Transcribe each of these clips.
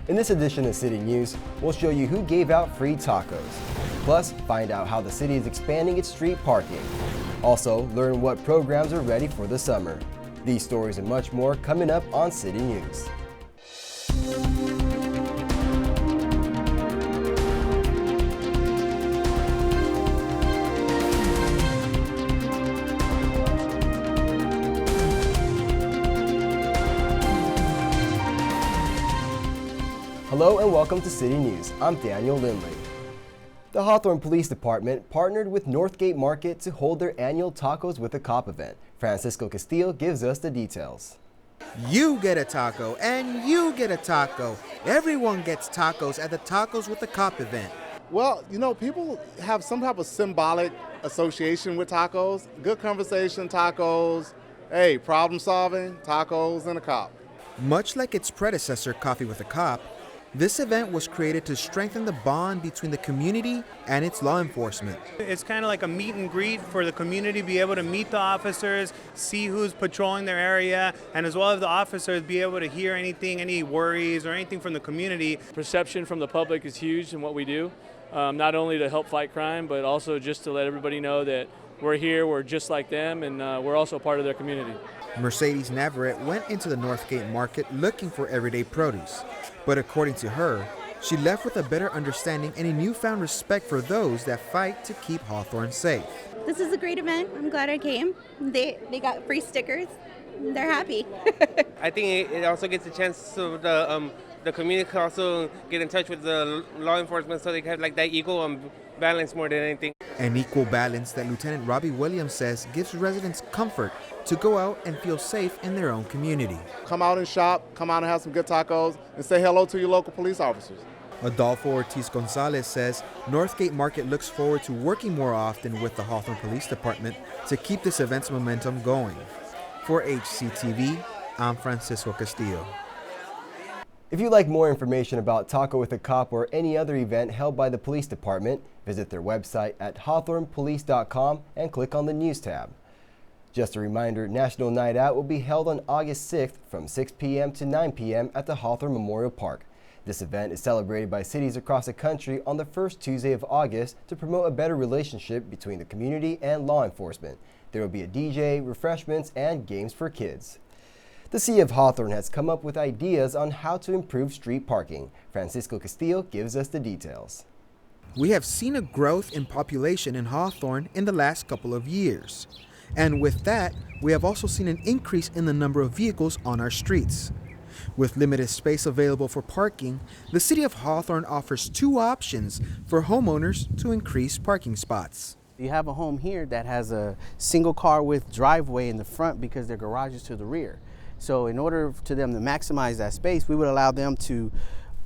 In this edition of City News, we'll show you who gave out free tacos. Plus, find out how the city is expanding its street parking. Also, learn what programs are ready for the summer. These stories and much more coming up on City News. Hello and welcome to City News. I'm Daniel Lindley. The Hawthorne Police Department partnered with Northgate Market to hold their annual Tacos with a Cop event. Francisco Castillo gives us the details. You get a taco and you get a taco. Everyone gets tacos at the Tacos with a Cop event. Well, you know, people have some type of symbolic association with tacos. Good conversation, tacos. Hey, problem solving, tacos and a cop. Much like its predecessor, Coffee with a Cop, this event was created to strengthen the bond between the community and its law enforcement. It's kind of like a meet and greet for the community to be able to meet the officers, see who's patrolling their area, and as well as the officers be able to hear anything, any worries or anything from the community. Perception from the public is huge in what we do, not only to help fight crime, but also just to let everybody know that we're here, we're just like them, and we're also part of their community. Mercedes Navarrete went into the Northgate Market looking for everyday produce. But according to her, she left with a better understanding and a newfound respect for those that fight to keep Hawthorne safe. This is a great event. I'm glad I came. They got free stickers. They're happy. I think it also gets a chance so the community can also get in touch with the law enforcement so they can have like that equal balance more than anything. An equal balance that Lieutenant Robbie Williams says gives residents comfort to go out and feel safe in their own community. Come out and shop, come out and have some good tacos, and say hello to your local police officers. Adolfo Ortiz Gonzalez says Northgate Market looks forward to working more often with the Hawthorne Police Department to keep this event's momentum going. For HCTV, I'm Francisco Castillo. If you'd like more information about Taco with a Cop or any other event held by the police department, visit their website at hawthornepolice.com and click on the News tab. Just a reminder, National Night Out will be held on August 6th from 6 p.m. to 9 p.m. at the Hawthorne Memorial Park. This event is celebrated by cities across the country on the first Tuesday of August to promote a better relationship between the community and law enforcement. There will be a DJ, refreshments, and games for kids. The City of Hawthorne has come up with ideas on how to improve street parking. Francisco Castillo gives us the details. We have seen a growth in population in Hawthorne in the last couple of years. And with that, we have also seen an increase in the number of vehicles on our streets. With limited space available for parking, the City of Hawthorne offers two options for homeowners to increase parking spots. You have a home here that has a single car with driveway in the front because their garage is to the rear. So in order for them to maximize that space, we would allow them to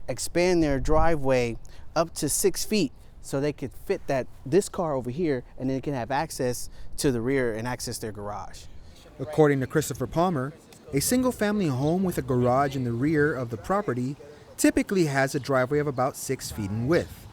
expand their driveway up to 6 feet so they could fit this car over here, and then they can have access to the rear and access their garage. According to Christopher Palmer, a single-family home with a garage in the rear of the property typically has a driveway of about 6 feet in width.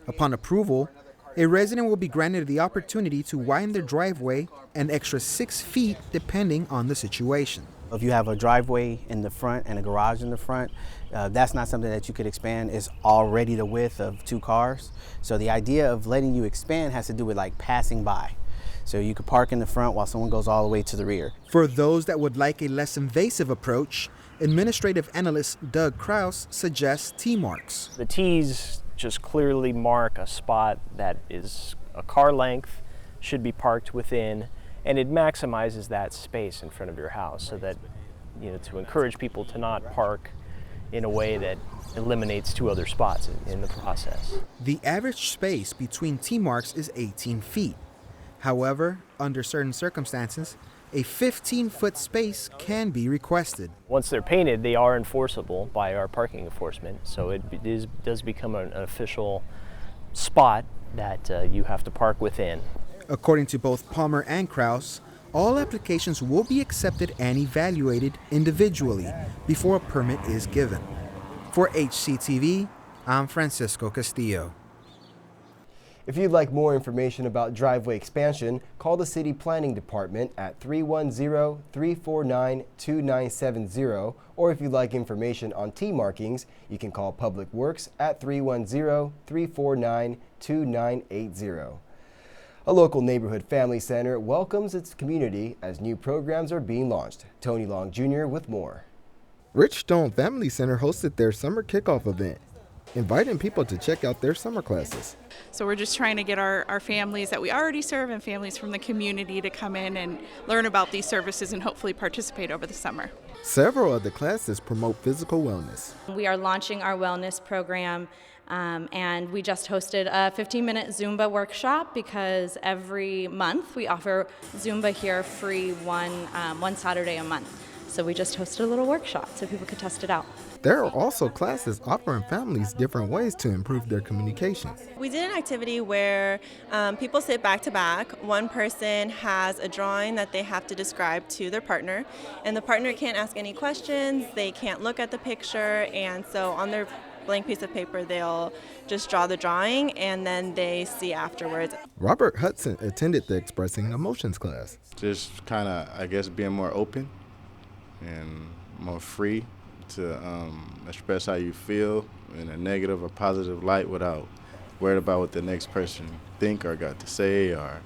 Upon approval, a resident will be granted the opportunity to widen their driveway an extra 6 feet depending on the situation. If you have a driveway in the front and a garage in the front, that's not something that you could expand. It's already the width of 2 cars. So the idea of letting you expand has to do with like passing by. So you could park in the front while someone goes all the way to the rear. For those that would like a less invasive approach, Administrative Analyst Doug Krause suggests T-marks. The T's just clearly mark a spot that is a car length, should be parked within, and it maximizes that space in front of your house so that, to encourage people to not park in a way that eliminates 2 other spots in the process. The average space between T-marks is 18 feet. However, under certain circumstances, a 15-foot space can be requested. Once they're painted, they are enforceable by our parking enforcement, so it does become an official spot that you have to park within. According to both Palmer and Krause, all applications will be accepted and evaluated individually before a permit is given. For HCTV, I'm Francisco Castillo. If you'd like more information about driveway expansion, call the City Planning Department at 310-349-2970, or if you'd like information on T markings, you can call Public Works at 310-349-2980. A local neighborhood family center welcomes its community as new programs are being launched. Tony Long Jr. with more. Richstone Family Center hosted their summer kickoff event, inviting people to check out their summer classes. So we're just trying to get our families that we already serve and families from the community to come in and learn about these services and hopefully participate over the summer. Several of the classes promote physical wellness. We are launching our wellness program, and we just hosted a 15-minute Zumba workshop because every month we offer Zumba here free one Saturday a month. So we just hosted a little workshop so people could test it out. There are also classes offering families different ways to improve their communication. We did an activity where people sit back to back. One person has a drawing that they have to describe to their partner, and the partner can't ask any questions, they can't look at the picture, and so on their blank piece of paper they'll just draw the drawing and then they see afterwards. Robert Hudson attended the Expressing Emotions class. Just kind of, I guess, being more open and more free to express how you feel in a negative or positive light without worried about what the next person think or got to say or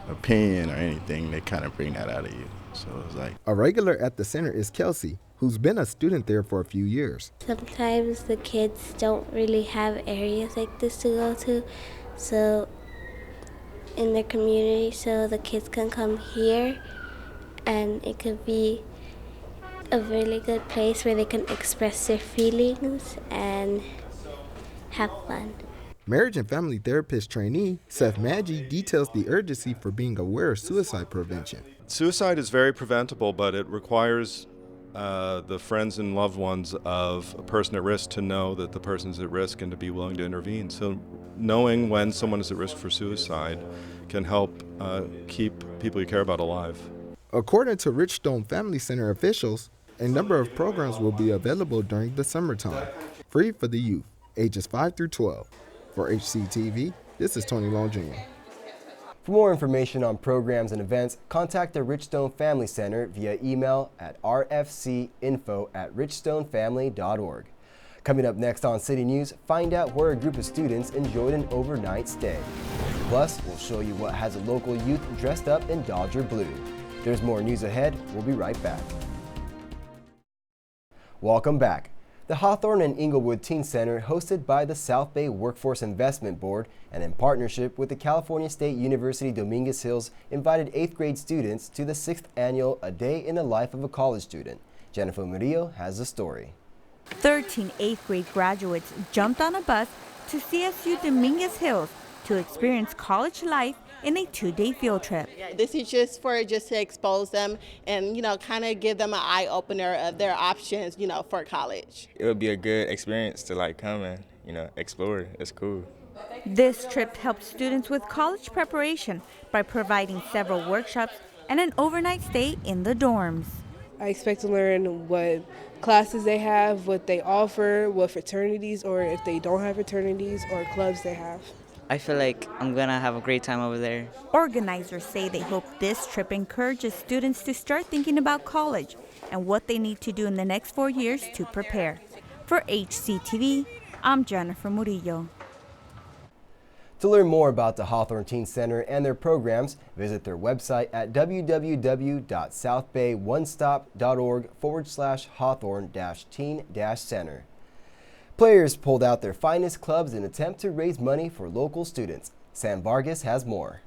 opinion or anything. They kind of bring that out of you. So it's like a regular at the center is Kelsey, who's been a student there for a few years. Sometimes the kids don't really have areas like this to go to, so in their community, so the kids can come here and it could be a really good place where they can express their feelings and have fun. Marriage and family therapist trainee Seth Maggi details the urgency for being aware of suicide prevention. Suicide is very preventable, but it requires the friends and loved ones of a person at risk to know that the person's at risk and to be willing to intervene. So knowing when someone is at risk for suicide can help keep people you care about alive. According to Richstone Family Center officials, a number of programs will be available during the summertime, free for the youth, ages 5 through 12. For HCTV, this is Tony Long Jr. For more information on programs and events, contact the Richstone Family Center via email at rfcinfo@richstonefamily.org. Coming up next on City News, find out where a group of students enjoyed an overnight stay. Plus, we'll show you what has a local youth dressed up in Dodger blue. There's more news ahead. We'll be right back. Welcome back. The Hawthorne and Inglewood Teen Center, hosted by the South Bay Workforce Investment Board and in partnership with the California State University Dominguez Hills, invited 8th grade students to the 6th annual A Day in the Life of a College Student. Jennifer Murillo has the story. 13 8th grade graduates jumped on a bus to CSU Dominguez Hills to experience college life in a 2-day field trip. This is just to expose them and, kind of give them an eye-opener of their options, for college. It would be a good experience to come and, explore. It's cool. This trip helped students with college preparation by providing several workshops and an overnight stay in the dorms. I expect to learn what classes they have, what they offer, what fraternities, or if they don't have fraternities or clubs they have. I feel like I'm gonna have a great time over there. Organizers say they hope this trip encourages students to start thinking about college and what they need to do in the next 4 years to prepare. For HCTV, I'm Jennifer Murillo. To learn more about the Hawthorne Teen Center and their programs, visit their website at www.southbay1stop.org/Hawthorne-teen-center. Players pulled out their finest clubs in an attempt to raise money for local students. Sam Vargas has more.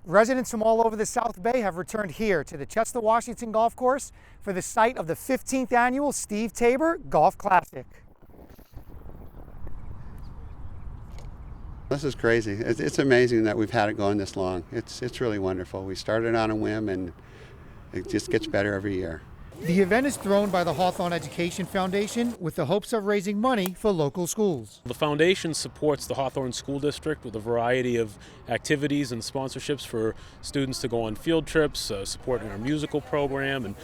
Residents from all over the South Bay have returned here to the Chester Washington Golf Course for the site of the 15th annual Steve Tabor Golf Classic. This is crazy. It's amazing that we've had it going this long. It's really wonderful. We started on a whim and it just gets better every year. The event is thrown by the Hawthorne Education Foundation with the hopes of raising money for local schools. The foundation supports the Hawthorne School District with a variety of activities and sponsorships for students to go on field trips, supporting our musical program, and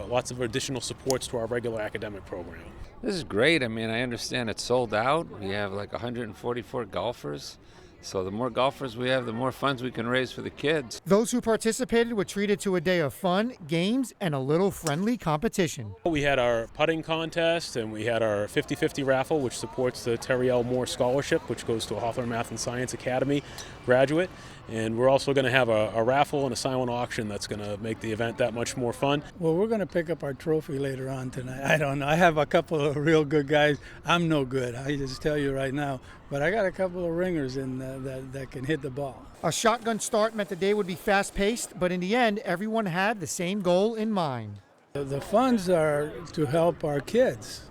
lots of additional supports to our regular academic program. This is great. I mean, I understand it's sold out. We have like 144 golfers. So the more golfers we have, the more funds we can raise for the kids. Those who participated were treated to a day of fun, games, and a little friendly competition. We had our putting contest and we had our 50-50 raffle, which supports the Terry L. Moore Scholarship, which goes to a Hawthorne Math and Science Academy graduate. And we're also going to have a raffle and a silent auction that's going to make the event that much more fun. Well, we're going to pick up our trophy later on tonight. I don't know. I have a couple of real good guys. I'm no good, I just tell you right now. But I got a couple of ringers in that can hit the ball. A shotgun start meant the day would be fast-paced, but in the end, everyone had the same goal in mind. The funds are to help our kids.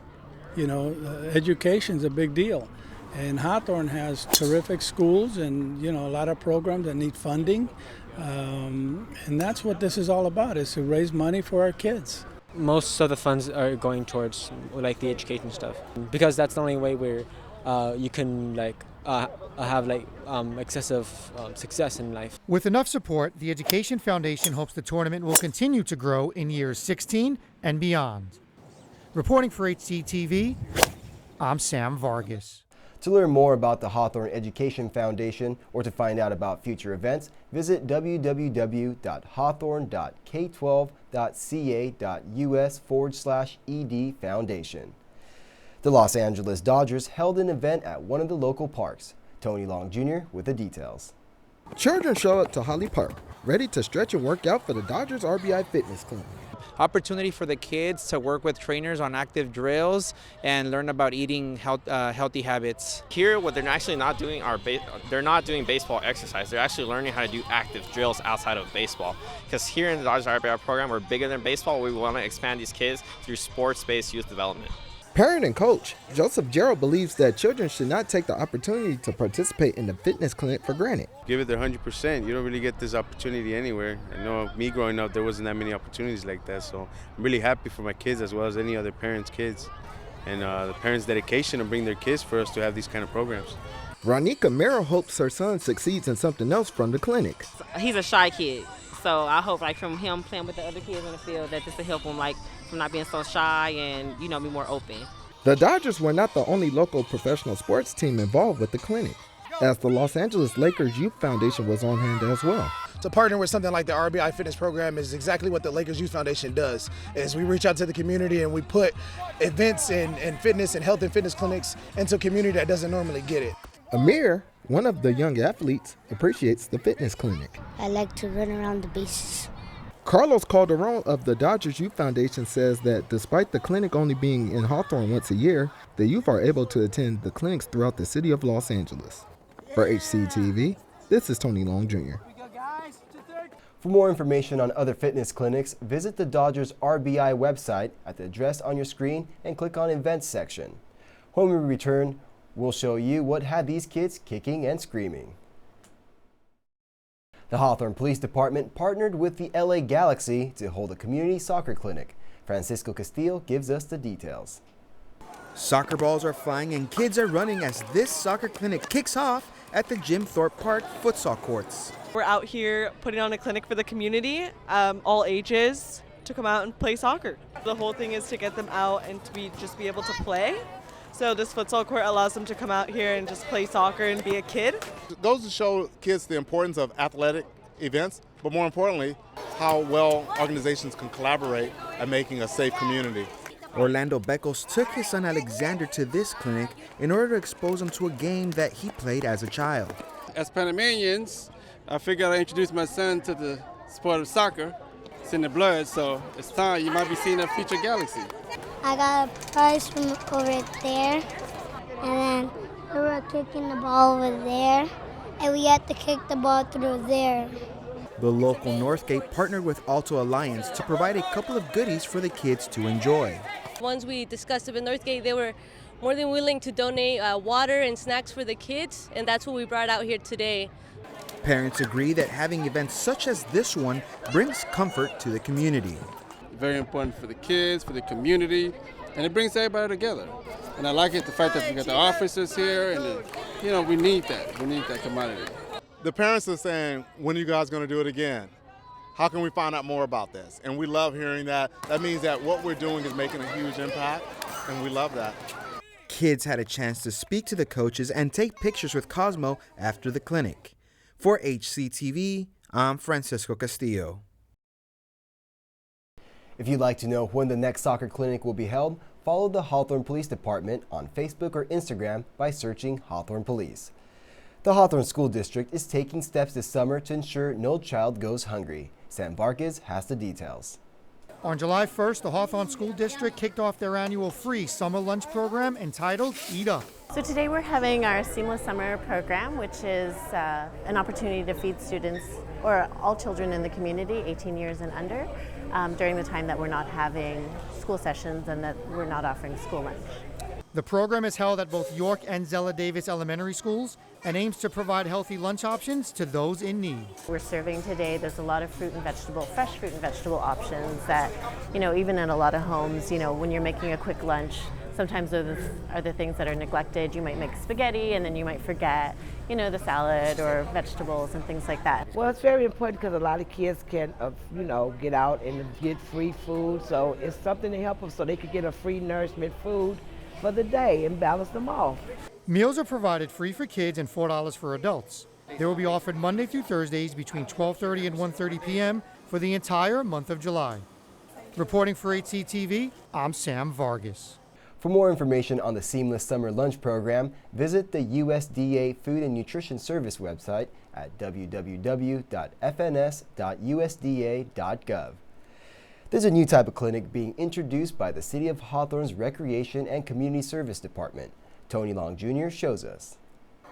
You know, education's a big deal. And Hawthorne has terrific schools and, you know, a lot of programs that need funding. And that's what this is all about, is to raise money for our kids. Most of the funds are going towards like the education stuff, because that's the only way where you can have excessive success in life. With enough support, the Education Foundation hopes the tournament will continue to grow in years 16 and beyond. Reporting for HCTV, I'm Sam Vargas. To learn more about the Hawthorne Education Foundation or to find out about future events, visit www.hawthorne.k12.ca.us/ED Foundation. The Los Angeles Dodgers held an event at one of the local parks. Tony Long Jr. with the details. Children show up to Holly Park, ready to stretch and work out for the Dodgers RBI Fitness Clinic. Opportunity for the kids to work with trainers on active drills and learn about eating healthy habits. Here, what they're actually not doing they're not doing baseball exercise. They're actually learning how to do active drills outside of baseball. Because here in the Dodgers RBI program, we're bigger than baseball. We want to expand these kids through sports-based youth development. Parent and coach Joseph Gerald believes that children should not take the opportunity to participate in the fitness clinic for granted. Give it their 100%. You don't really get this opportunity anywhere. I know me growing up, there wasn't that many opportunities like that. So I'm really happy for my kids as well as any other parents' kids. And the parents' dedication to bring their kids for us to have these kind of programs. Ronika Merrill hopes her son succeeds in something else from the clinic. He's a shy kid. So I hope from him playing with the other kids in the field that this will help him from not being so shy and, be more open. The Dodgers were not the only local professional sports team involved with the clinic, as the Los Angeles Lakers Youth Foundation was on hand as well. To partner with something like the RBI Fitness Program is exactly what the Lakers Youth Foundation does, is we reach out to the community and we put events and fitness and health and fitness clinics into a community that doesn't normally get it. Amir, one of the young athletes, appreciates the fitness clinic. I like to run around the bases. Carlos Calderon of the Dodgers Youth Foundation says that despite the clinic only being in Hawthorne once a year, the youth are able to attend the clinics throughout the city of Los Angeles. For HCTV, this is Tony Long Jr. For more information on other fitness clinics, visit the Dodgers RBI website at the address on your screen and click on Events section. When we return, we'll show you what had these kids kicking and screaming. The Hawthorne Police Department partnered with the LA Galaxy to hold a community soccer clinic. Francisco Castillo gives us the details. Soccer balls are flying and kids are running as this soccer clinic kicks off at the Jim Thorpe Park futsal courts. We're out here putting on a clinic for the community, all ages, to come out and play soccer. The whole thing is to get them out and to just be able to play. So this futsal court allows them to come out here and just play soccer and be a kid. It goes to show kids the importance of athletic events, but more importantly, how well organizations can collaborate at making a safe community. Orlando Beckles took his son Alexander to this clinic in order to expose him to a game that he played as a child. As Panamanians, I figured I'd introduce my son to the sport of soccer. It's in the blood, so it's time you might be seeing a future Galaxy. I got a prize from over there, and then we were kicking the ball over there, and we had to kick the ball through there. The local Northgate partnered with Alto Alliance to provide a couple of goodies for the kids to enjoy. Once we discussed it with Northgate, they were more than willing to donate water and snacks for the kids, and that's what we brought out here today. Parents agree that having events such as this one brings comfort to the community. Very important for the kids, for the community, and it brings everybody together. And I like it, the fact that we got the officers here, and we need that. We need that commodity. The parents are saying, when are you guys going to do it again? How can we find out more about this? And we love hearing that. That means that what we're doing is making a huge impact, and we love that. Kids had a chance to speak to the coaches and take pictures with Cosmo after the clinic. For HCTV, I'm Francisco Castillo. If you'd like to know when the next soccer clinic will be held, follow the Hawthorne Police Department on Facebook or Instagram by searching Hawthorne Police. The Hawthorne School District is taking steps this summer to ensure no child goes hungry. Sam Vargas has the details. On July 1st, the Hawthorne School District kicked off their annual free summer lunch program entitled Eat Up. So today we're having our Seamless Summer program, which is an opportunity to feed students or all children in the community 18 years and under during the time that we're not having school sessions and that we're not offering school lunch. The program is held at both York and Zella Davis elementary schools and aims to provide healthy lunch options to those in need. We're serving today, there's a lot of fresh fruit and vegetable options that, even in a lot of homes, when you're making a quick lunch, sometimes those are the things that are neglected. You might make spaghetti and then you might forget, the salad or vegetables and things like that. Well, it's very important because a lot of kids can, get out and get free food. So it's something to help them so they can get a free nourishment food for the day and balance them off. Meals are provided free for kids and $4 for adults. They will be offered Monday through Thursdays between 12:30 and 1:30 p.m. for the entire month of July. Reporting for HCTV, I'm Sam Vargas. For more information on the Seamless Summer Lunch Program, visit the USDA Food and Nutrition Service website at www.fns.usda.gov. There's a new type of clinic being introduced by the City of Hawthorne's Recreation and Community Service Department. Tony Long Jr. shows us.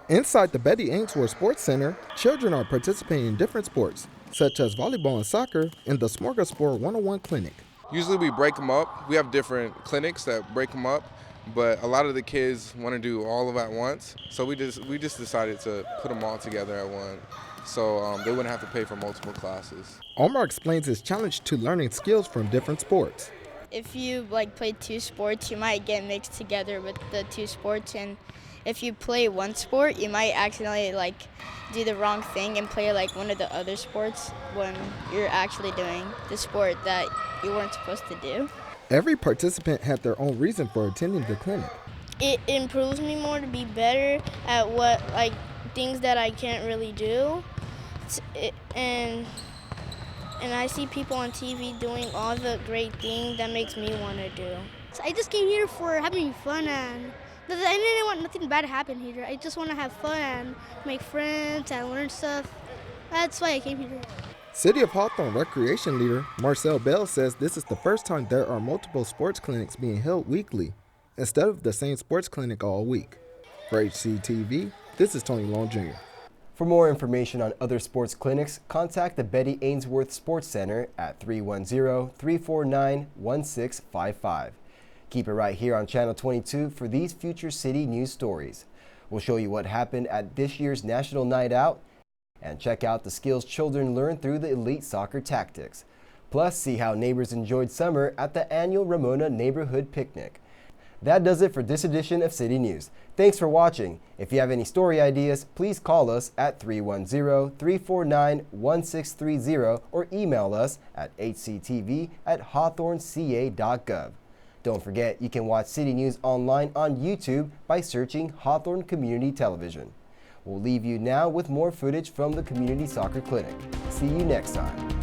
Inside the Betty Ainsworth Sports Center, children are participating in different sports, such as volleyball and soccer, in the Smorgasport 101 clinic. Usually we break them up. We have different clinics that break them up, but a lot of the kids want to do all of it at once. So we just decided to put them all together at one, so they wouldn't have to pay for multiple classes. Omar explains his challenge to learning skills from different sports. If you play two sports, you might get mixed together with the two sports, and if you play one sport, you might accidentally do the wrong thing and play one of the other sports when you're actually doing the sport that you weren't supposed to do. Every participant had their own reason for attending the clinic. It improves me more to be better at what things that I can't really do, and I see people on TV doing all the great things that makes me want to do. So I just came here for having fun, and I didn't want nothing bad to happen here. I just want to have fun and make friends and learn stuff. That's why I came here. City of Hawthorne Recreation Leader Marcel Bell says this is the first time there are multiple sports clinics being held weekly, instead of the same sports clinic all week. For HCTV, this is Tony Long Jr. For more information on other sports clinics, contact the Betty Ainsworth Sports Center at 310-349-1655. Keep it right here on Channel 22 for these future city news stories. We'll show you what happened at this year's National Night Out and check out the skills children learn through the elite soccer tactics. Plus, see how neighbors enjoyed summer at the annual Ramona Neighborhood Picnic. That does it for this edition of City News. Thanks for watching. If you have any story ideas, please call us at 310-349-1630 or email us at hctv@hawthorneca.gov. Don't forget, you can watch City News online on YouTube by searching Hawthorne Community Television. We'll leave you now with more footage from the Community Soccer Clinic. See you next time.